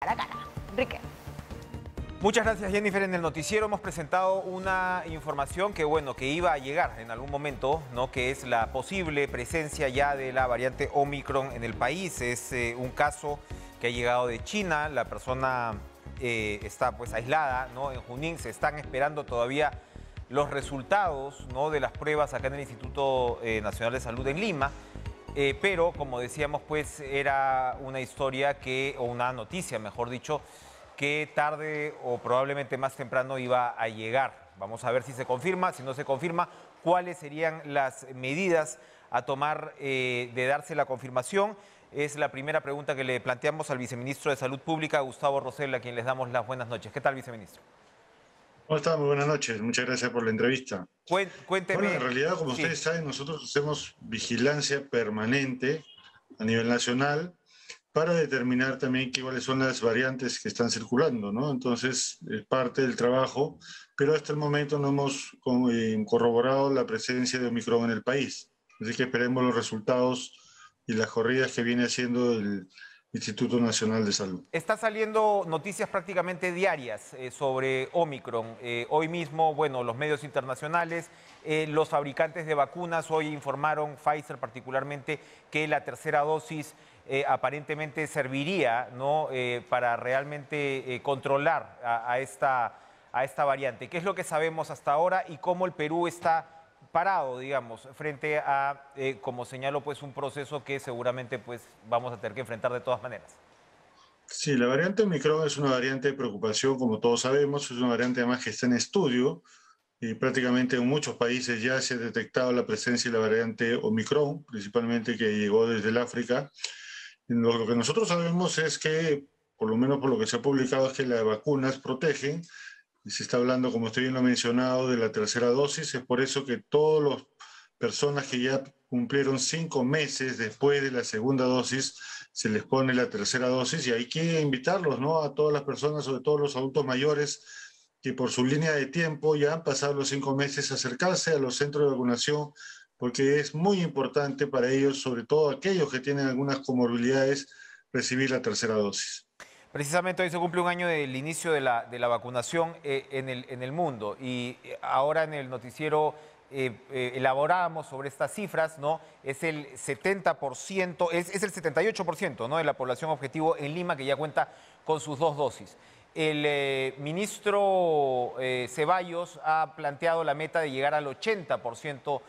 cara a cara. Enrique. Muchas gracias, Jennifer. En el noticiero hemos presentado una información que, bueno, que iba a llegar en algún momento, ¿no? Que es la posible presencia ya de la variante Omicron en el país. Es un caso que ha llegado de China. La persona está pues aislada, ¿no? En Junín se están esperando todavía los resultados, ¿no? De las pruebas acá en el Instituto Nacional de Salud en Lima. Pero, como decíamos, pues era una historia o una noticia, mejor dicho, que tarde o probablemente más temprano iba a llegar. Vamos a ver si se confirma, si no se confirma, cuáles serían las medidas a tomar de darse la confirmación. Es la primera pregunta que le planteamos al viceministro de Salud Pública, Gustavo Rosell, a quien les damos las buenas noches. ¿Qué tal, viceministro? ¿Cómo está? Muy buenas noches. Muchas gracias por la entrevista. Cuénteme. Bueno, en realidad, como Sí. ustedes saben, nosotros hacemos vigilancia permanente a nivel nacional para determinar también cuáles son las variantes que están circulando, ¿no? Entonces, es parte del trabajo, pero hasta el momento no hemos corroborado la presencia de Omicron en el país. Así que esperemos los resultados y las corridas que viene haciendo el Instituto Nacional de Salud. Está saliendo noticias prácticamente diarias sobre Omicron. Hoy mismo, bueno, los medios internacionales, los fabricantes de vacunas hoy informaron, Pfizer particularmente, que la tercera dosis aparentemente serviría, ¿no? Para realmente controlar a esta variante. ¿Qué es lo que sabemos hasta ahora y cómo el Perú está parado, digamos, frente a, como señalo, pues un proceso que seguramente pues vamos a tener que enfrentar de todas maneras? Sí, la variante Omicron es una variante de preocupación, como todos sabemos, es una variante además que está en estudio y prácticamente en muchos países ya se ha detectado la presencia de la variante Omicron, principalmente que llegó desde el África. Lo que nosotros sabemos es que, por lo menos por lo que se ha publicado, es que las vacunas protegen. Y se está hablando, como usted bien lo ha mencionado, de la tercera dosis. Es por eso que todas las personas que ya cumplieron 5 meses después de la segunda dosis, se les pone la tercera dosis. Y hay que invitarlos, ¿no? A todas las personas, sobre todo los adultos mayores, que por su línea de tiempo ya han pasado los 5 meses, acercarse a los centros de vacunación, porque es muy importante para ellos, sobre todo aquellos que tienen algunas comorbilidades, recibir la tercera dosis. Precisamente hoy se cumple un año del inicio de la vacunación en el mundo y ahora en el noticiero elaborábamos sobre estas cifras, ¿no? Es el 70%, es el 78%, ¿no? De la población objetivo en Lima que ya cuenta con sus 2 dosis. El ministro Ceballos ha planteado la meta de llegar al 80%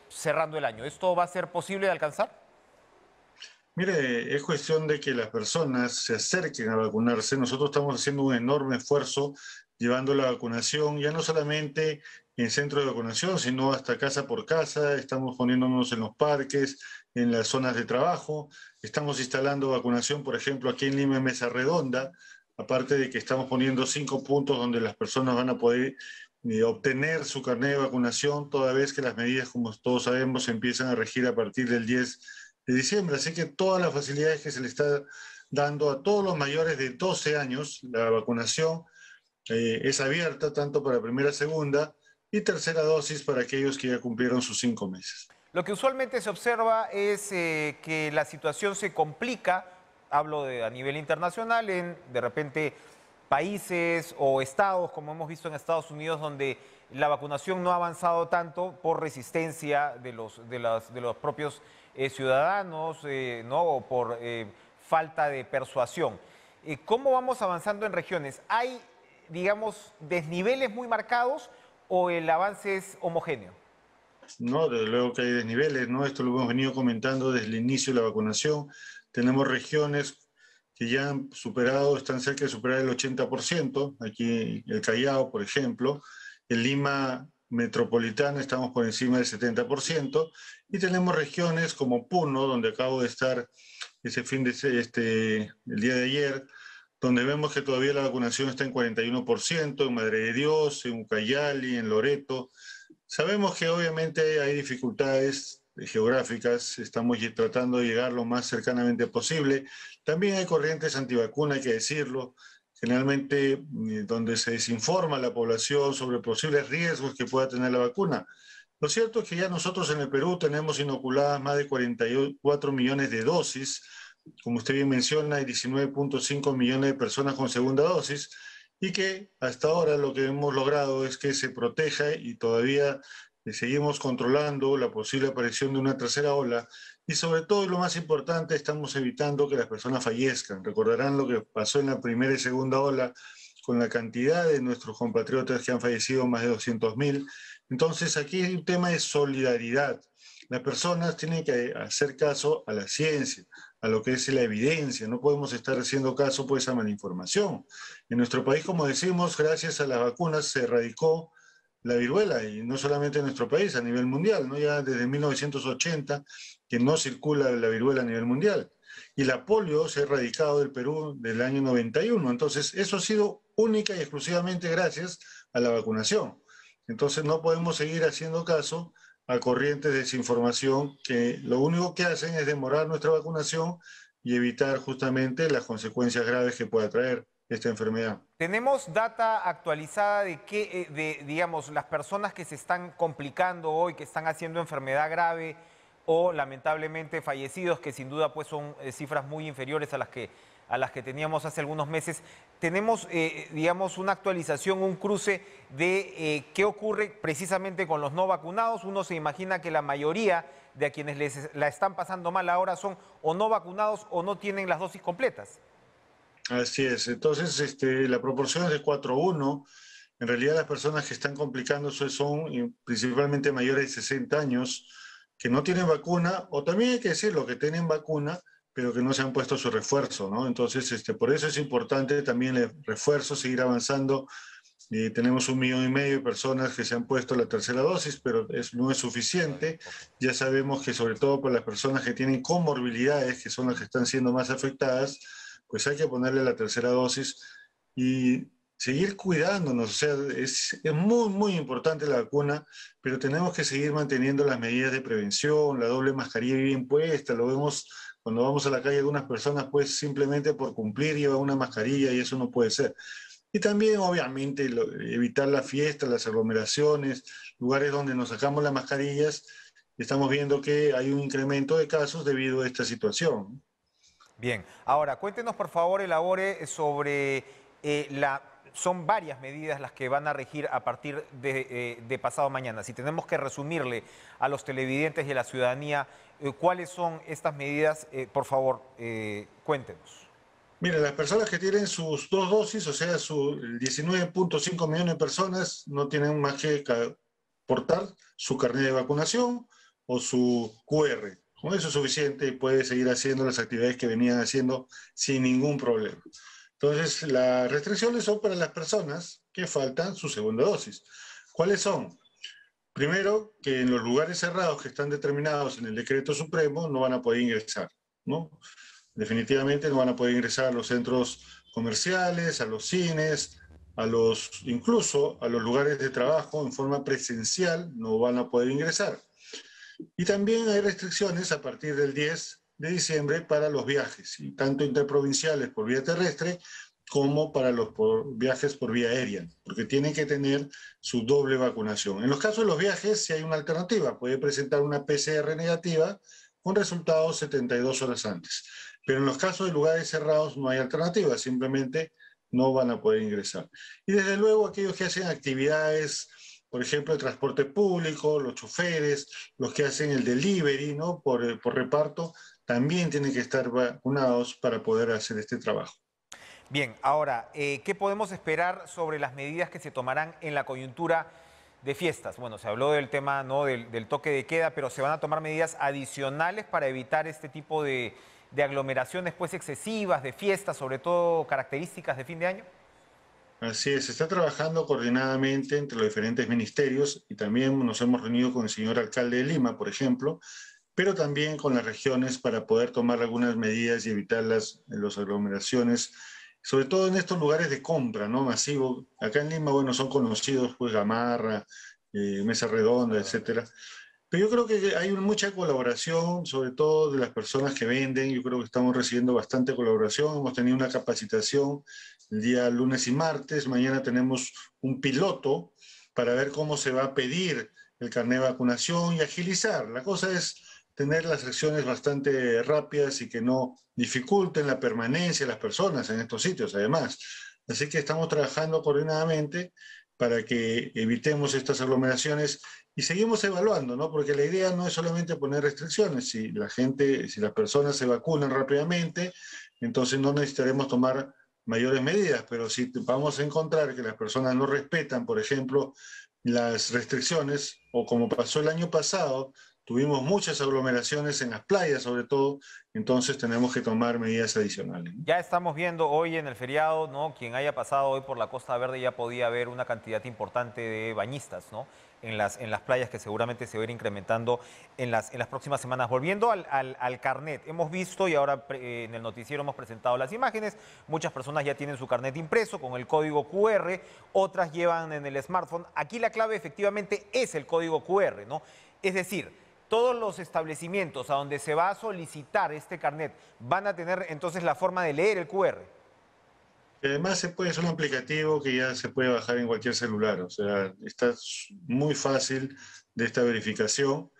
cerrando el año. ¿Esto va a ser posible de alcanzar? Mire, es cuestión de que las personas se acerquen a vacunarse. Nosotros estamos haciendo un enorme esfuerzo llevando la vacunación, ya no solamente en centros de vacunación, sino hasta casa por casa. Estamos poniéndonos en los parques, en las zonas de trabajo. Estamos instalando vacunación, por ejemplo, aquí en Lima, en Mesa Redonda, aparte de que estamos poniendo 5 puntos donde las personas van a poder obtener su carnet de vacunación, toda vez que las medidas, como todos sabemos, empiezan a regir a partir del 10 de diciembre. Así que todas las facilidades que se le está dando a todos los mayores de 12 años, la vacunación es abierta tanto para primera, segunda y tercera dosis para aquellos que ya cumplieron sus 5 meses. Lo que usualmente se observa es que la situación se complica, hablo a nivel internacional, en de repente países o estados, como hemos visto en Estados Unidos, donde la vacunación no ha avanzado tanto por resistencia de los propios ciudadanos, ¿no? O por falta de persuasión. ¿Cómo vamos avanzando en regiones? ¿Hay, digamos, desniveles muy marcados o el avance es homogéneo? No, desde luego que hay desniveles, ¿no? Esto lo hemos venido comentando desde el inicio de la vacunación. Tenemos regiones que ya han superado, están cerca de superar el 80%. Aquí el Callao, por ejemplo. En Lima metropolitana estamos por encima del 70%. Y tenemos regiones como Puno, donde acabo de estar el día de ayer, donde vemos que todavía la vacunación está en 41%, en Madre de Dios, en Ucayali, en Loreto. Sabemos que obviamente hay dificultades geográficas, estamos tratando de llegar lo más cercanamente posible. También hay corrientes antivacuna, hay que decirlo, generalmente donde se desinforma a la población sobre posibles riesgos que pueda tener la vacuna. Lo cierto es que ya nosotros en el Perú tenemos inoculadas más de 44 millones de dosis como usted bien menciona, hay 19.5 millones de personas con segunda dosis y que hasta ahora lo que hemos logrado es que se proteja y todavía seguimos controlando la posible aparición de una tercera ola y sobre todo, y lo más importante, estamos evitando que las personas fallezcan. Recordarán lo que pasó en la primera y segunda ola con la cantidad de nuestros compatriotas que han fallecido, más de 200.000. Entonces, aquí hay un tema de solidaridad. Las personas tienen que hacer caso a la ciencia, a lo que es la evidencia. No podemos estar haciendo caso pues a malinformación. En nuestro país, como decimos, gracias a las vacunas se erradicó la viruela, y no solamente en nuestro país, a nivel mundial, ¿no? Ya desde 1980 que no circula la viruela a nivel mundial. Y la polio se ha erradicado del Perú del año 91. Entonces, eso ha sido única y exclusivamente gracias a la vacunación. Entonces, no podemos seguir haciendo caso a corrientes de desinformación que lo único que hacen es demorar nuestra vacunación y evitar justamente las consecuencias graves que pueda traer esta enfermedad. ¿Tenemos data actualizada de digamos, las personas que se están complicando hoy, que están haciendo enfermedad grave o lamentablemente fallecidos, que sin duda pues son cifras muy inferiores a las que teníamos hace algunos meses? ¿Tenemos, digamos, una actualización, un cruce de qué ocurre precisamente con los no vacunados? Uno se imagina que la mayoría de a quienes la están pasando mal ahora son o no vacunados o no tienen las dosis completas. Así es. Entonces, la proporción es de 4:1. En realidad, las personas que están complicándose son principalmente mayores de 60 años, que no tienen vacuna, o también hay que decirlo, que tienen vacuna, pero que no se han puesto su refuerzo, ¿no? Entonces, por eso es importante también el refuerzo, seguir avanzando. Tenemos 1,5 millones de personas que se han puesto la tercera dosis, pero no es suficiente. Ya sabemos que sobre todo para las personas que tienen comorbilidades, que son las que están siendo más afectadas, pues hay que ponerle la tercera dosis y seguir cuidándonos. O sea, es muy, muy importante la vacuna, pero tenemos que seguir manteniendo las medidas de prevención, la doble mascarilla bien puesta. Lo vemos cuando vamos a la calle, algunas personas pues simplemente por cumplir llevan una mascarilla y eso no puede ser. Y también, obviamente, evitar las fiestas, las aglomeraciones, lugares donde nos sacamos las mascarillas. Estamos viendo que hay un incremento de casos debido a esta situación. Bien, ahora cuéntenos por favor, elabore sobre son varias medidas las que van a regir a partir de pasado mañana. Si tenemos que resumirle a los televidentes y a la ciudadanía cuáles son estas medidas, por favor, cuéntenos. Mira, las personas que tienen sus dos dosis, o sea, 19.5 millones de personas, no tienen más que portar su carnet de vacunación o su QR. Con eso es suficiente y puede seguir haciendo las actividades que venían haciendo sin ningún problema. Entonces, las restricciones son para las personas que faltan su segunda dosis. ¿Cuáles son? Primero, que en los lugares cerrados que están determinados en el decreto supremo no van a poder ingresar, ¿no? Definitivamente no van a poder ingresar a los centros comerciales, a los cines, incluso a los lugares de trabajo en forma presencial, no van a poder ingresar. Y también hay restricciones a partir del 10 de diciembre para los viajes, y tanto interprovinciales por vía terrestre como para los viajes por vía aérea, porque tienen que tener su doble vacunación. En los casos de los viajes, si hay una alternativa, puede presentar una PCR negativa con resultados 72 horas antes. Pero en los casos de lugares cerrados no hay alternativa, simplemente no van a poder ingresar. Y desde luego aquellos que hacen actividades, por ejemplo, el transporte público, los choferes, los que hacen el delivery, ¿no? por reparto, también tienen que estar vacunados para poder hacer este trabajo. Bien, ahora, ¿qué podemos esperar sobre las medidas que se tomarán en la coyuntura de fiestas? Bueno, se habló del tema, ¿no?, del toque de queda, pero se van a tomar medidas adicionales para evitar este tipo de aglomeraciones pues excesivas, de fiestas, sobre todo características de fin de año. Así es, se está trabajando coordinadamente entre los diferentes ministerios y también nos hemos reunido con el señor alcalde de Lima, por ejemplo, pero también con las regiones para poder tomar algunas medidas y evitar las aglomeraciones, sobre todo en estos lugares de compra, ¿no? Masivo. Acá en Lima, bueno, son conocidos, pues, Gamarra, Mesa Redonda, etcétera. Pero yo creo que hay mucha colaboración, sobre todo de las personas que venden. Yo creo que estamos recibiendo bastante colaboración. Hemos tenido una capacitación el día lunes y martes. Mañana tenemos un piloto para ver cómo se va a pedir el carnet de vacunación y agilizar. La cosa es tener las acciones bastante rápidas y que no dificulten la permanencia de las personas en estos sitios, además. Así que estamos trabajando coordinadamente para que evitemos estas aglomeraciones y seguimos evaluando, ¿no? Porque la idea no es solamente poner restricciones. Si la gente, si las personas se vacunan rápidamente, entonces no necesitaremos tomar mayores medidas, pero si vamos a encontrar que las personas no respetan, por ejemplo, las restricciones, o como pasó el año pasado, tuvimos muchas aglomeraciones en las playas sobre todo, entonces tenemos que tomar medidas adicionales, ¿no? Ya estamos viendo hoy en el feriado, ¿no? Quien haya pasado hoy por la Costa Verde ya podía ver una cantidad importante de bañistas, ¿no? En las playas que seguramente se va a ir incrementando en las próximas semanas. Volviendo al carnet, hemos visto y ahora en el noticiero hemos presentado las imágenes, muchas personas ya tienen su carnet impreso con el código QR, otras llevan en el smartphone. Aquí la clave efectivamente es el código QR, ¿no? Es decir, todos los establecimientos a donde se va a solicitar este carnet van a tener entonces la forma de leer el QR. Además, es un aplicativo que ya se puede bajar en cualquier celular, o sea, está muy fácil de esta verificación,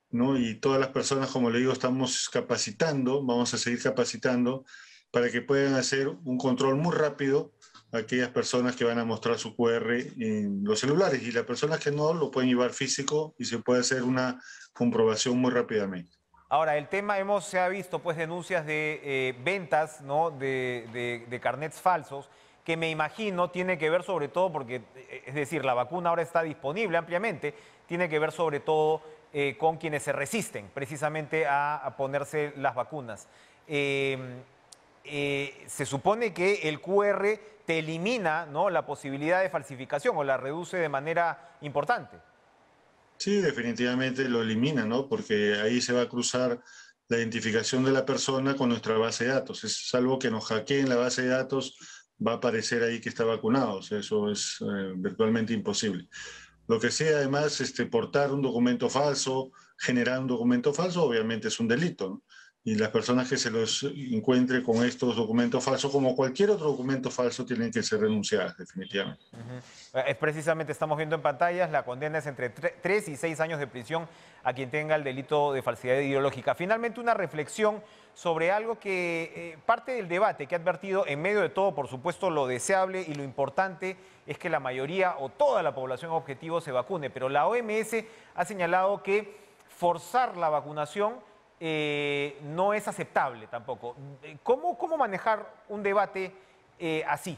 ¿no? Y todas las personas, como le digo, estamos capacitando, vamos a seguir capacitando para que puedan hacer un control muy rápido a aquellas personas que van a mostrar su QR en los celulares y las personas que no lo pueden llevar físico y se puede hacer una comprobación muy rápidamente. Ahora, el tema, se ha visto pues denuncias de ventas, ¿no? de carnets falsos, que me imagino tiene que ver sobre todo porque, es decir, la vacuna ahora está disponible ampliamente, tiene que ver sobre todo con quienes se resisten precisamente a ponerse las vacunas. Eh, Se supone que el QR te elimina, ¿no? la posibilidad de falsificación o la reduce de manera importante. Sí, definitivamente lo elimina, ¿no? Porque ahí se va a cruzar la identificación de la persona con nuestra base de datos. Es algo que nos hackeen la base de datos, va a aparecer ahí que está vacunado. O sea, eso es virtualmente imposible. Lo que sea, además, portar un documento falso, generar un documento falso, obviamente es un delito, ¿no? Y las personas que se los encuentren con estos documentos falsos, como cualquier otro documento falso, tienen que ser denunciadas, definitivamente. Es precisamente, estamos viendo en pantallas, la condena es entre 3 y 6 años de prisión a quien tenga el delito de falsedad ideológica. Finalmente, una reflexión sobre algo que parte del debate que ha advertido en medio de todo, por supuesto, lo deseable y lo importante es que la mayoría o toda la población objetivo se vacune, pero la OMS ha señalado que forzar la vacunación no es aceptable tampoco. ¿Cómo manejar un debate así?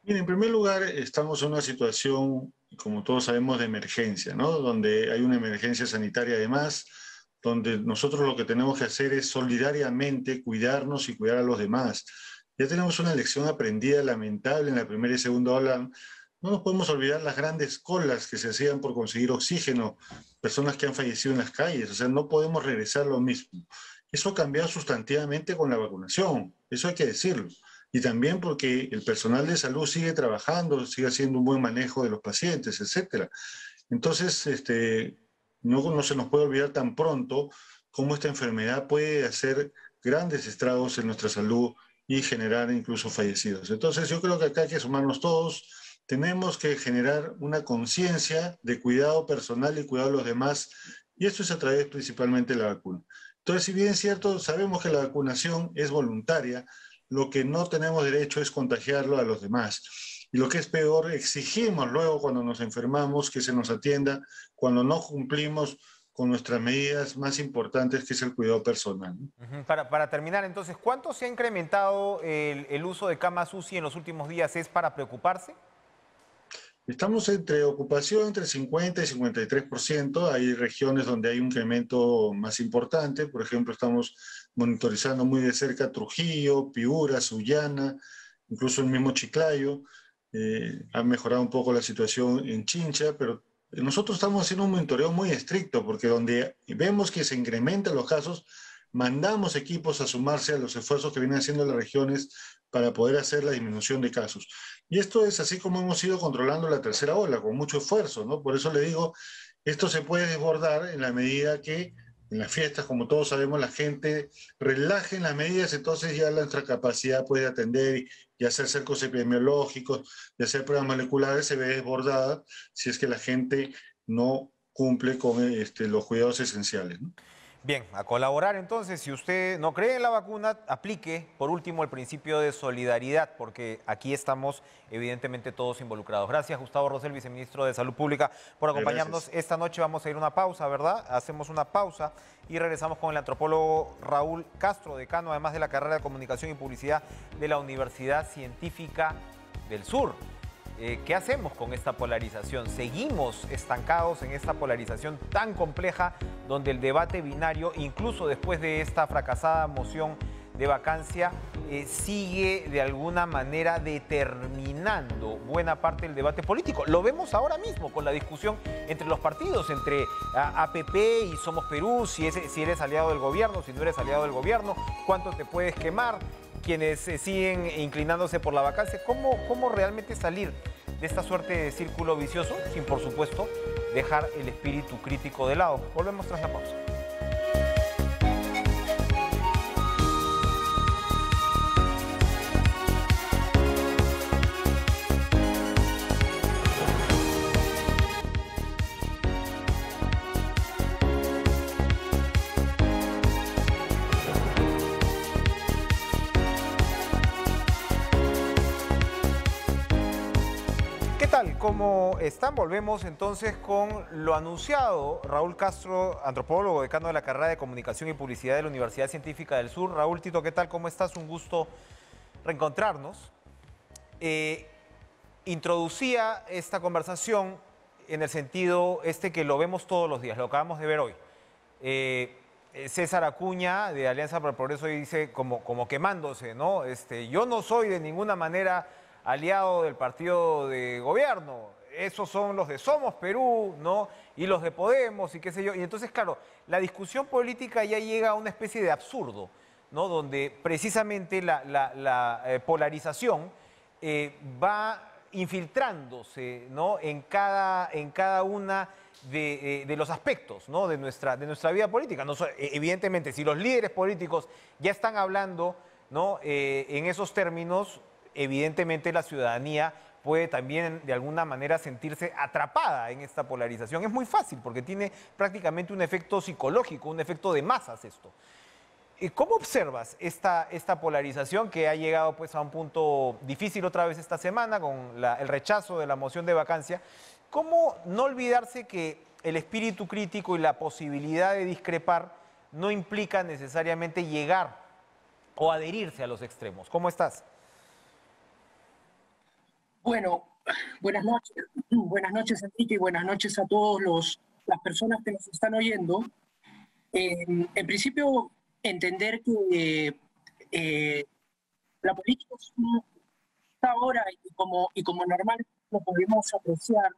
Bien, en primer lugar, estamos en una situación, como todos sabemos, de emergencia, ¿no? Donde hay una emergencia sanitaria además, donde nosotros lo que tenemos que hacer es solidariamente cuidarnos y cuidar a los demás. Ya tenemos una lección aprendida lamentable en la primera y segunda ola. No nos podemos olvidar las grandes colas que se hacían por conseguir oxígeno, personas que han fallecido en las calles, o sea, no podemos regresar a lo mismo. Eso ha cambiado sustantivamente con la vacunación, eso hay que decirlo y también porque el personal de salud sigue trabajando, sigue haciendo un buen manejo de los pacientes, etcétera. Entonces, no se nos puede olvidar tan pronto cómo esta enfermedad puede hacer grandes estragos en nuestra salud y generar incluso fallecidos. Entonces, yo creo que acá hay que sumarnos todos. Tenemos que generar una conciencia de cuidado personal y cuidado de los demás, y esto es a través principalmente de la vacuna. Entonces, si bien es cierto, sabemos que la vacunación es voluntaria, lo que no tenemos derecho es contagiarlo a los demás. Y lo que es peor, exigimos luego cuando nos enfermamos que se nos atienda, cuando no cumplimos con nuestras medidas más importantes, que es el cuidado personal, ¿no? Para terminar, entonces, ¿cuánto se ha incrementado el uso de camas UCI en los últimos días? ¿Es para preocuparse? Estamos entre ocupación entre 50 y 53%. Hay regiones donde hay un incremento más importante. Por ejemplo, estamos monitorizando muy de cerca Trujillo, Piura, Sullana, incluso el mismo Chiclayo. Ha mejorado un poco la situación en Chincha, pero nosotros estamos haciendo un monitoreo muy estricto porque donde vemos que se incrementan los casos, mandamos equipos a sumarse a los esfuerzos que vienen haciendo las regiones para poder hacer la disminución de casos. Y esto es así como hemos ido controlando la tercera ola, con mucho esfuerzo, ¿no? Por eso le digo, esto se puede desbordar en la medida que en las fiestas, como todos sabemos, la gente relaje en las medidas, entonces ya nuestra capacidad puede atender y hacer cercos epidemiológicos y hacer pruebas moleculares se ve desbordada si es que la gente no cumple con los cuidados esenciales, ¿no? Bien, a colaborar entonces, si usted no cree en la vacuna, aplique por último el principio de solidaridad, porque aquí estamos evidentemente todos involucrados. Gracias, Gustavo Rosell, viceministro de Salud Pública, por acompañarnos. Gracias. Esta noche vamos a ir a una pausa, ¿verdad? Hacemos una pausa y regresamos con el antropólogo Raúl Castro, decano además de la carrera de Comunicación y Publicidad de la Universidad Científica del Sur. ¿Qué hacemos con esta polarización? ¿Seguimos estancados en esta polarización tan compleja donde el debate binario, incluso después de esta fracasada moción de vacancia, sigue de alguna manera determinando buena parte del debate político? Lo vemos ahora mismo con la discusión entre los partidos, entre APP y Somos Perú, si eres aliado del gobierno, si no eres aliado del gobierno, cuánto te puedes quemar, quienes siguen inclinándose por la vacancia. ¿Cómo realmente salir de esta suerte de círculo vicioso sin, por supuesto, dejar el espíritu crítico de lado? Volvemos tras la pausa. ¿Qué tal? ¿Cómo están? Volvemos entonces con lo anunciado. Raúl Castro, antropólogo, decano de la carrera de Comunicación y Publicidad de la Universidad Científica del Sur. Raúl, Tito, ¿qué tal? ¿Cómo estás? Un gusto reencontrarnos. Introducía esta conversación en el sentido que lo vemos todos los días, lo acabamos de ver hoy. César Acuña, de Alianza para el Progreso, dice como quemándose, ¿no? Yo no soy de ninguna manera aliado del partido de gobierno, esos son los de Somos Perú, ¿no? Y los de Podemos y qué sé yo. Y entonces, claro, la discusión política ya llega a una especie de absurdo, ¿no? Donde precisamente la polarización va infiltrándose, ¿no? en cada una de los aspectos, ¿no? de nuestra vida política. No, evidentemente, si los líderes políticos ya están hablando, ¿no? En esos términos, evidentemente la ciudadanía puede también de alguna manera sentirse atrapada en esta polarización. Es muy fácil porque tiene prácticamente un efecto psicológico, un efecto de masas esto. ¿Cómo observas esta polarización que ha llegado pues, a un punto difícil otra vez esta semana con el rechazo de la moción de vacancia? ¿Cómo no olvidarse que el espíritu crítico y la posibilidad de discrepar no implica necesariamente llegar o adherirse a los extremos? ¿Cómo estás? Bueno, buenas noches Enrique y buenas noches a todas las personas que nos están oyendo. En principio, entender que la política está ahora y como normal lo podemos apreciar,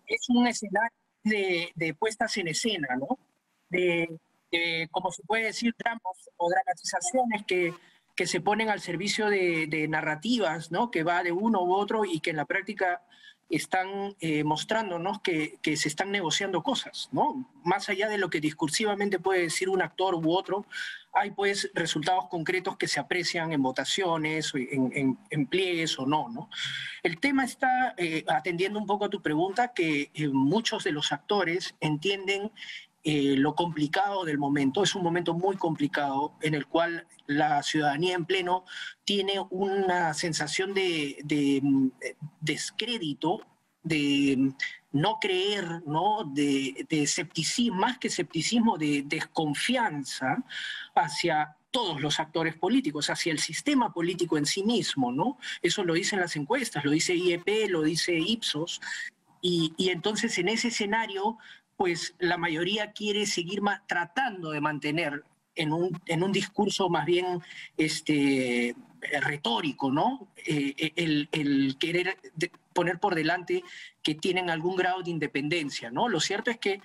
es un escenario de puestas en escena, ¿no? Como se puede decir, dramas o dramatizaciones que se ponen al servicio de narrativas, ¿no? Que va de uno u otro y que en la práctica están mostrándonos que se están negociando cosas, ¿no? Más allá de lo que discursivamente puede decir un actor u otro, hay pues resultados concretos que se aprecian en votaciones, en pliegues o no, ¿no? El tema está, atendiendo un poco a tu pregunta, que muchos de los actores entienden lo complicado del momento. Es un momento muy complicado en el cual la ciudadanía en pleno tiene una sensación de descrédito, de no creer, ¿no? De escepticismo, más que escepticismo, de desconfianza hacia todos los actores políticos, hacia el sistema político en sí mismo, ¿no? Eso lo dicen las encuestas, lo dice IEP, lo dice Ipsos, y entonces en ese escenario pues la mayoría quiere seguir tratando de mantener en un discurso más bien retórico, ¿no? El querer poner por delante que tienen algún grado de independencia, ¿no? Lo cierto es que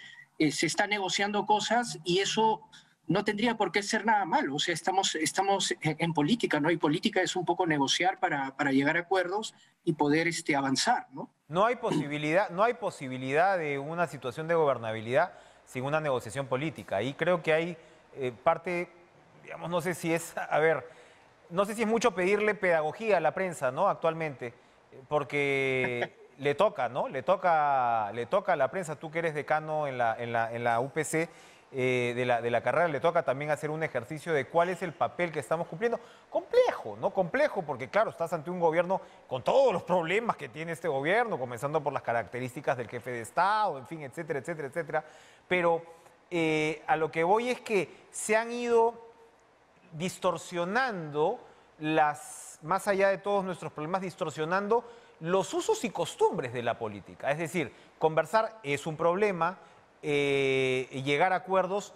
se están negociando cosas y eso no tendría por qué ser nada malo. O sea, estamos en política, ¿no? Y política es un poco negociar para llegar a acuerdos y poder avanzar, ¿no? No hay posibilidad de una situación de gobernabilidad sin una negociación política. Y creo que hay parte, digamos, no sé si es mucho pedirle pedagogía a la prensa, ¿no? Actualmente, porque le toca, ¿no? Le toca a la prensa, tú que eres decano en la UPC, de la carrera, le toca también hacer un ejercicio de cuál es el papel que estamos cumpliendo. Complejo, ¿no? Complejo, porque claro, estás ante un gobierno con todos los problemas que tiene este gobierno, comenzando por las características del jefe de Estado, en fin, etcétera, etcétera, etcétera. Pero a lo que voy es que se han ido distorsionando más allá de todos nuestros problemas, distorsionando los usos y costumbres de la política. Es decir, conversar es un problema, llegar a acuerdos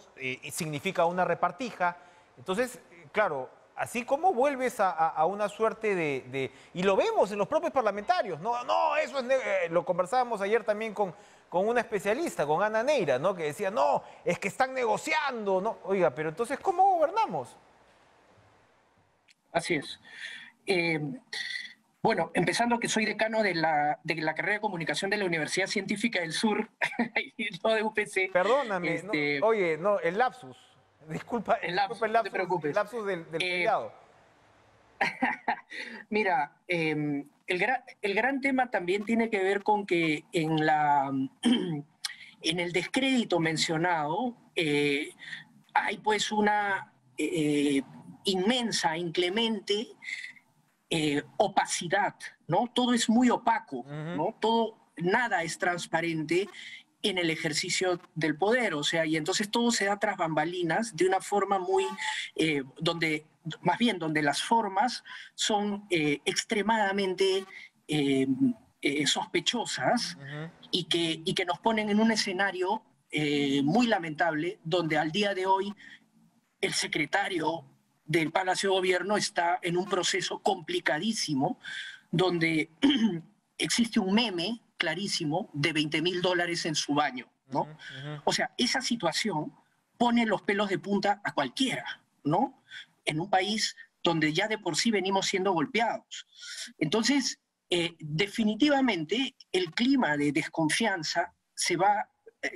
significa una repartija. Entonces, claro, así como vuelves a una suerte y lo vemos en los propios parlamentarios, no, eso es, lo conversábamos ayer también con una especialista, con Ana Neira, ¿no? Que decía, no, es que están negociando, ¿no? Oiga, pero entonces, ¿cómo gobernamos? Así es. Bueno, empezando que soy decano de la carrera de comunicación de la Universidad Científica del Sur, y no de UPC. Perdóname, oye, no, el lapsus. Disculpa el lapsus, no te preocupes. El lapsus del cuidado. Mira, el gran tema también tiene que ver con que en el descrédito mencionado hay pues una inmensa, inclemente opacidad, ¿no? Todo es muy opaco, ¿no? Nada es transparente en el ejercicio del poder, o sea, y entonces todo se da tras bambalinas de una forma muy, donde las formas son extremadamente sospechosas y que nos ponen en un escenario muy lamentable, donde al día de hoy el secretario del Palacio de Gobierno está en un proceso complicadísimo, donde existe un meme clarísimo de $20.000 en su baño, ¿no? O sea, esa situación pone los pelos de punta a cualquiera, ¿no? En un país donde ya de por sí venimos siendo golpeados. Entonces, definitivamente el clima de desconfianza se va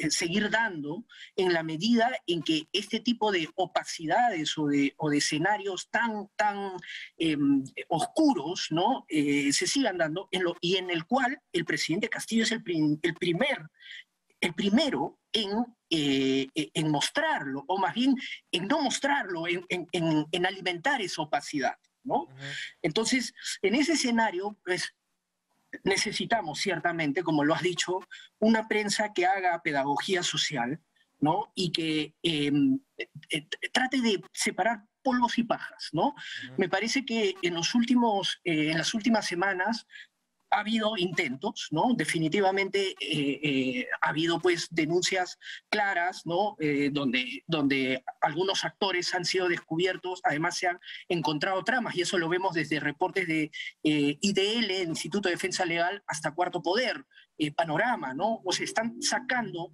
seguir dando en la medida en que este tipo de opacidades o de escenarios tan oscuros, ¿no? Se sigan dando y en el cual el presidente Castillo es el primero en mostrarlo, o más bien en no mostrarlo, en alimentar esa opacidad, ¿no? Entonces, en ese escenario, pues, necesitamos ciertamente, como lo has dicho, una prensa que haga pedagogía social, ¿no? Y que trate de separar polvos y pajas, ¿no? Me parece que en las últimas semanas ha habido intentos, ¿no? Definitivamente ha habido pues denuncias claras, ¿no? Donde algunos actores han sido descubiertos, además se han encontrado tramas, y eso lo vemos desde reportes de IDL, Instituto de Defensa Legal, hasta Cuarto Poder, Panorama, ¿no? O se están sacando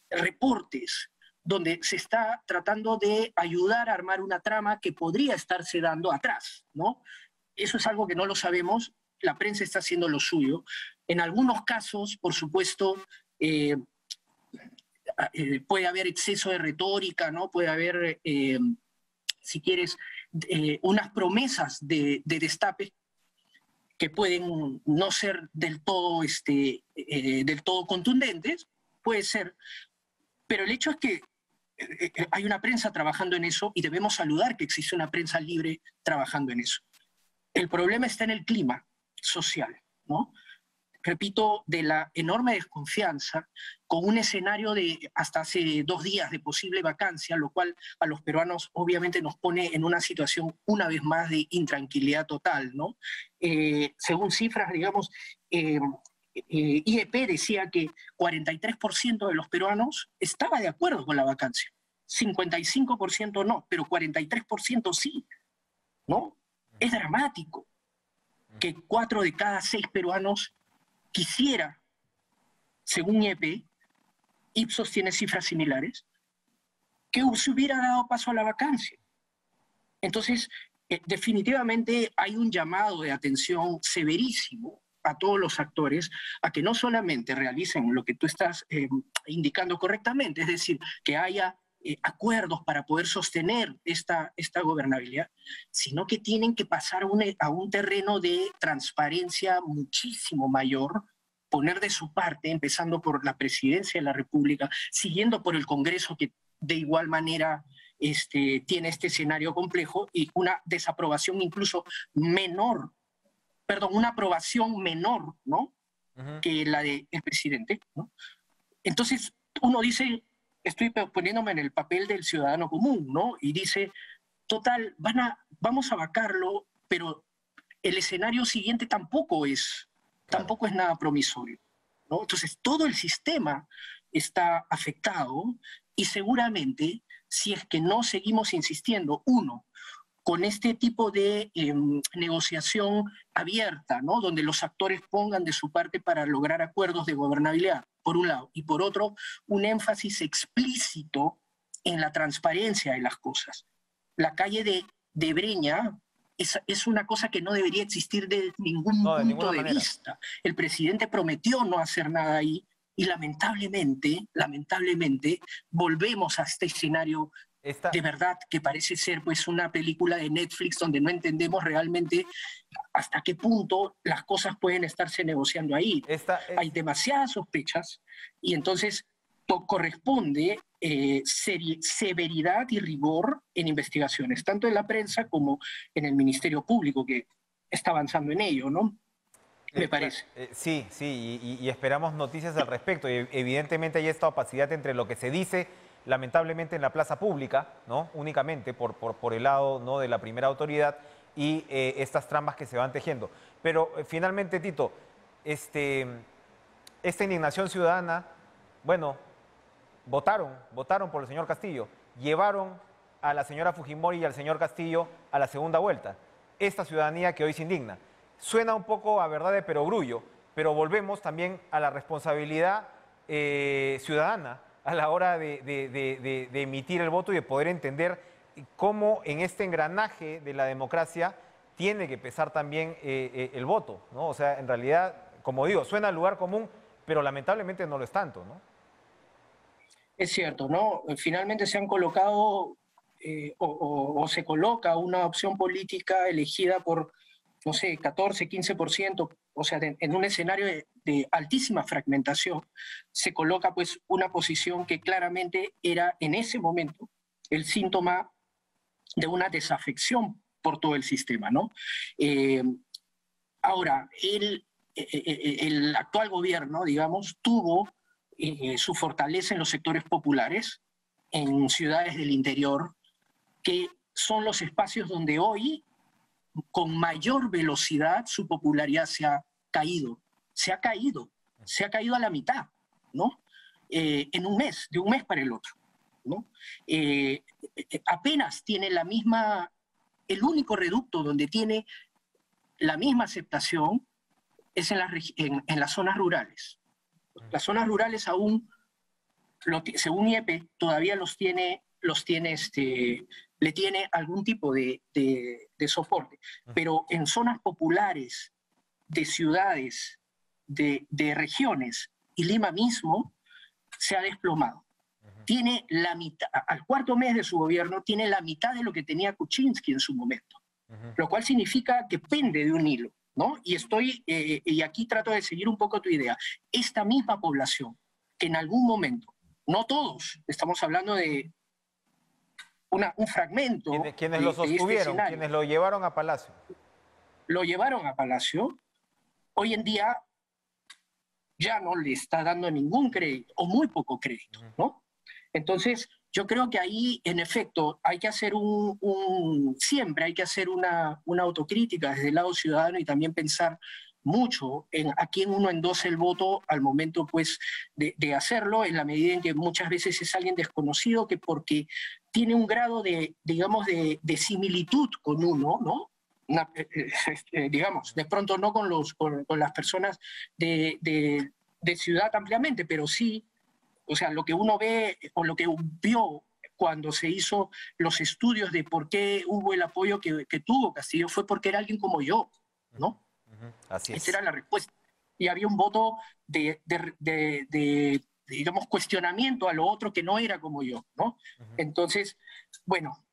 reportes donde se está tratando de ayudar a armar una trama que podría estarse dando atrás, ¿no? Eso es algo que no lo sabemos. La prensa está haciendo lo suyo. En algunos casos, por supuesto, puede haber exceso de retórica, ¿no? Puede haber, si quieres, unas promesas de destape que pueden no ser del todo contundentes, puede ser, pero el hecho es que hay una prensa trabajando en eso y debemos saludar que existe una prensa libre trabajando en eso. El problema está en el clima social, ¿no? Repito, de la enorme desconfianza, con un escenario de hasta hace 2 días de posible vacancia, lo cual a los peruanos obviamente nos pone en una situación una vez más de intranquilidad total, ¿no? Según cifras, digamos, IEP decía que 43% de los peruanos estaba de acuerdo con la vacancia, 55% no, pero 43% sí, ¿no? Es dramático que 4 de cada 6 peruanos quisiera, según IEP, Ipsos tiene cifras similares, que se hubiera dado paso a la vacancia. Entonces, definitivamente hay un llamado de atención severísimo a todos los actores a que no solamente realicen lo que tú estás indicando correctamente, es decir, que haya acuerdos para poder sostener esta gobernabilidad, sino que tienen que pasar a un terreno de transparencia muchísimo mayor, poner de su parte, empezando por la presidencia de la República, siguiendo por el Congreso, que de igual manera tiene este escenario complejo, y una desaprobación incluso menor, perdón, una aprobación menor, ¿no? Que la del presidente, ¿no? Entonces, uno dice, estoy poniéndome en el papel del ciudadano común, ¿no? Y dice, total, vamos a vacarlo, pero el escenario siguiente tampoco es nada promisorio, ¿no? Entonces, todo el sistema está afectado y seguramente, si es que no seguimos insistiendo, uno, con este tipo de negociación abierta, ¿no? Donde los actores pongan de su parte para lograr acuerdos de gobernabilidad, por un lado, y por otro, un énfasis explícito en la transparencia de las cosas. La calle de Breña es una cosa que no debería existir de ningún punto de vista. El presidente prometió no hacer nada ahí y lamentablemente, volvemos a este escenario de verdad que parece ser pues una película de Netflix donde no entendemos realmente hasta qué punto las cosas pueden estarse negociando ahí. Hay demasiadas sospechas y entonces corresponde severidad y rigor en investigaciones, tanto en la prensa como en el Ministerio Público, que está avanzando en ello, ¿no? Me parece. Sí, y esperamos noticias al respecto. Y evidentemente hay esta opacidad entre lo que se dice, lamentablemente, en la plaza pública, ¿no? Únicamente por el lado, ¿no?, de la primera autoridad y estas tramas que se van tejiendo. Pero finalmente, Tito, esta indignación ciudadana, bueno, votaron por el señor Castillo, llevaron a la señora Fujimori y al señor Castillo a la segunda vuelta. Esta ciudadanía que hoy se indigna. Suena un poco a verdad de perogrullo, pero volvemos también a la responsabilidad ciudadana a la hora de emitir el voto y de poder entender cómo en este engranaje de la democracia tiene que pesar también el voto, ¿no? O sea, en realidad, como digo, suena al lugar común, pero lamentablemente no lo es tanto, ¿no? Es cierto, ¿no? Finalmente se han colocado o se coloca una opción política elegida por, no sé, 14, 15%, o sea, en un escenario de altísima fragmentación, se coloca pues una posición que claramente era en ese momento el síntoma de una desafección por todo el sistema, ¿no? Ahora, el actual gobierno, digamos, tuvo su fortaleza en los sectores populares, en ciudades del interior, que son los espacios donde hoy, con mayor velocidad, su popularidad se ha caído. Se ha caído a la mitad, ¿no? En un mes, de un mes para el otro, ¿no? Apenas tiene el único reducto donde tiene la misma aceptación es en las zonas rurales. Las zonas rurales aún, según IEP, todavía le tiene algún tipo de soporte. Pero en zonas populares, de ciudades, de regiones, y Lima mismo, se ha desplomado. Tiene la mitad, al cuarto mes de su gobierno, tiene la mitad de lo que tenía Kuczynski en su momento. Lo cual significa que pende de un hilo, ¿no? Y aquí trato de seguir un poco tu idea. Esta misma población, que en algún momento, no todos, estamos hablando de un fragmento. Quienes lo sostuvieron, quienes lo llevaron a Palacio. Lo llevaron a Palacio, hoy en día ya no le está dando ningún crédito, o muy poco crédito, ¿no? Entonces, yo creo que ahí, en efecto, hay que hacer siempre hay que hacer una autocrítica desde el lado ciudadano y también pensar mucho en a quién uno endosa el voto al momento, pues, de hacerlo, en la medida en que muchas veces es alguien desconocido que porque tiene un grado digamos, de similitud con uno, ¿no? Digamos, de pronto no con las personas de ciudad ampliamente, pero sí. O sea, lo que uno ve o lo que vio cuando se hizo los estudios de por qué hubo el apoyo que tuvo Castillo fue porque era alguien como yo, ¿no? Así es. Esa era la respuesta. Y había un voto de digamos, cuestionamiento a lo otro que no era como yo, ¿no? Entonces, bueno,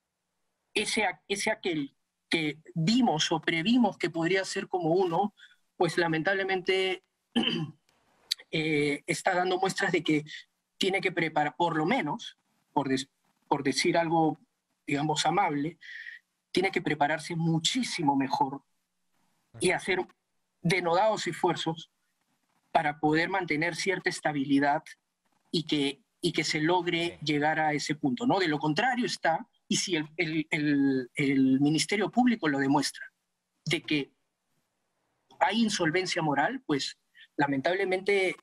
ese aquel que vimos o previmos que podría ser como uno, pues lamentablemente está dando muestras de que tiene que preparar, por lo menos, por decir algo, digamos, amable, tiene que prepararse muchísimo mejor y hacer denodados esfuerzos para poder mantener cierta estabilidad y que se logre llegar a ese punto, ¿no? De lo contrario está, y si el Ministerio Público lo demuestra, de que hay insolvencia moral, pues lamentablemente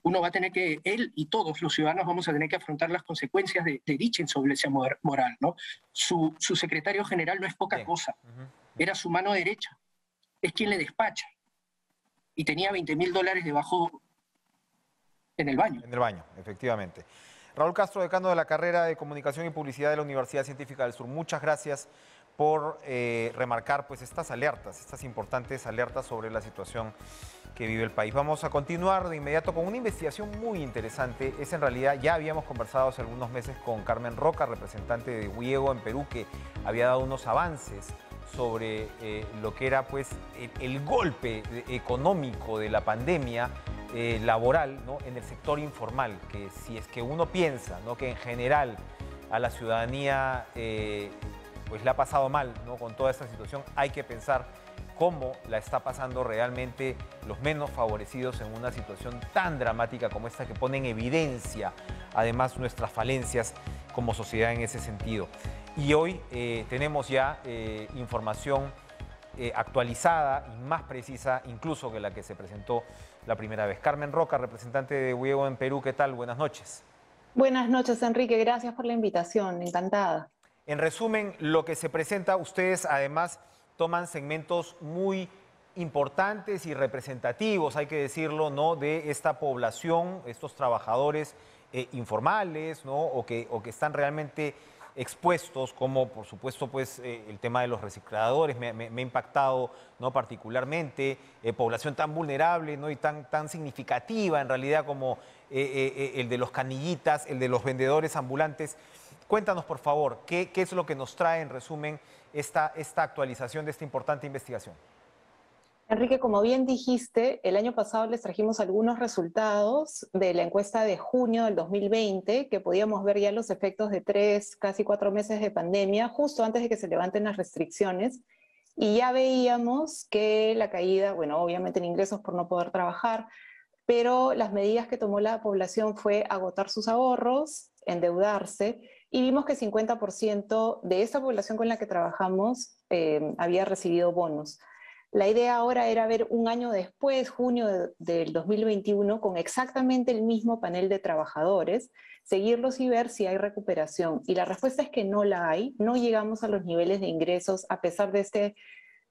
uno va a tener que, él y todos los ciudadanos vamos a tener que afrontar las consecuencias de dicha insolvencia moral, ¿no? Su secretario general no es poca cosa, era su mano derecha, es quien le despacha, y tenía $20.000 debajo en el baño. En el baño, efectivamente. Raúl Castro, decano de la carrera de Comunicación y Publicidad de la Universidad Científica del Sur, muchas gracias por remarcar pues estas alertas, estas importantes alertas sobre la situación que vive el país. Vamos a continuar de inmediato con una investigación muy interesante. Es en realidad, ya habíamos conversado hace algunos meses con Carmen Roca, representante de WIEGO en Perú, que había dado unos avances sobre lo que era pues el golpe económico de la pandemia laboral, ¿no?, en el sector informal, que si es que uno piensa, ¿no?, que en general a la ciudadanía pues le ha pasado mal, ¿no?, con toda esta situación, hay que pensar cómo la está pasando realmente los menos favorecidos en una situación tan dramática como esta, que pone en evidencia además nuestras falencias como sociedad en ese sentido. Y hoy tenemos ya información actualizada y más precisa incluso que la que se presentó la primera vez. Carmen Roca, representante de WIEGO en Perú, ¿qué tal? Buenas noches. Buenas noches, Enrique. Gracias por la invitación. Encantada. En resumen, lo que se presenta, ustedes además toman segmentos muy importantes y representativos, hay que decirlo, ¿no?, de esta población, estos trabajadores informales, ¿no?, o que están realmente expuestos, como por supuesto pues el tema de los recicladores me ha impactado, ¿no?, particularmente, población tan vulnerable, ¿no?, y tan significativa en realidad como el de los canillitas, el de los vendedores ambulantes. Cuéntanos por favor, ¿qué es lo que nos trae en resumen esta actualización de esta importante investigación? Enrique, como bien dijiste, el año pasado les trajimos algunos resultados de la encuesta de junio del 2020, que podíamos ver ya los efectos de 3, casi 4 meses de pandemia, justo antes de que se levanten las restricciones, y ya veíamos que la caída, bueno, obviamente en ingresos por no poder trabajar, pero las medidas que tomó la población fue agotar sus ahorros, endeudarse, y vimos que 50% de esta población con la que trabajamos había recibido bonos. La idea ahora era ver un año después, junio del 2021, con exactamente el mismo panel de trabajadores, seguirlos y ver si hay recuperación. Y la respuesta es que no la hay, no llegamos a los niveles de ingresos a pesar de